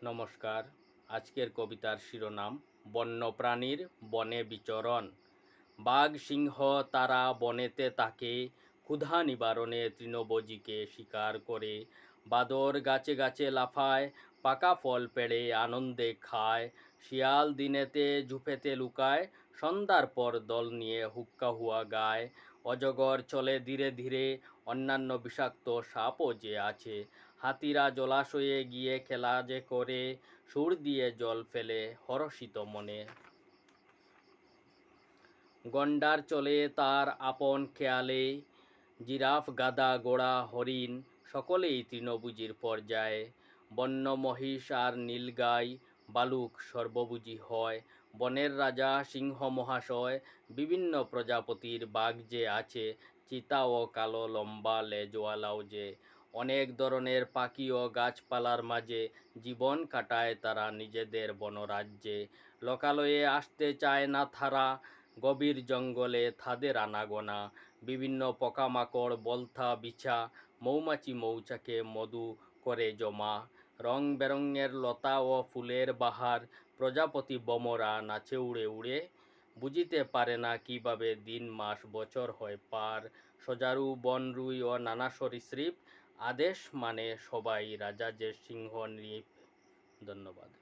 নমস্কার। আজকের কবিতার শিরোনাম বন্যপ্রাণীর বনে বিচরণ। বাঘ সিংহ তারা বনেতে থাকে, ক্ষুধা নিবারণে তৃণভোজীকে শিকার করে। বাদর গাছে গাছে লাফায়, পাকা ফল পেড়ে আনন্দে খায়। শিয়াল দিনেতে ঝুপেতে লুকায়, সন্ধ্যার পর দল নিয়ে হুক্কা হুয়া গায়। অজগর চলে ধীরে ধীরে, অন্যান্য বিষাক্ত সাপও যে আছে। হাতিরা জলাশয়ে গিয়ে খেলা যে করে, সুর দিয়ে জল ফেলে হরষিত মনে। গন্ডার চলে তার আপন খেয়ালে, জিরাফ গাধা ঘোড়া হরিণ সকলেই তৃণভোজীর পর্যায়ে। বন্য মহিষ আর নীলগাই বালুক সর্বভোজী হয়। বনের রাজা সিংহ মহাশয়, বিভিন্ন প্রজাপতির বাঘ যে আছে। চিতা ও কালো লম্বা লেজওয়ালাও যে। অনেক ধরনের পাখি ও গাছপালার মাঝে জীবন কাটায় তারা নিজেদের বনরাজ্যে। লোকালয়ে আসতে চায় না তারা, গভীর জঙ্গলে তাদের আনাগোনা। বিভিন্ন পোকামাকড় বলথা বিছা, মৌমাছি মৌচাকে মধু করে জমা। রং বেরঙের লতা ও ফুলের বাহার, প্রজাপতি বমরা নাচে উড়ে উড়ে। বুঝিতে পারে না কিভাবে দিন মাস বছর হয় পার। সজারু বনরুই ও নানা সরীসৃপ, আদেশ মানে সবাই রাজা যে সিংহ নৃপ। ধন্যবাদ।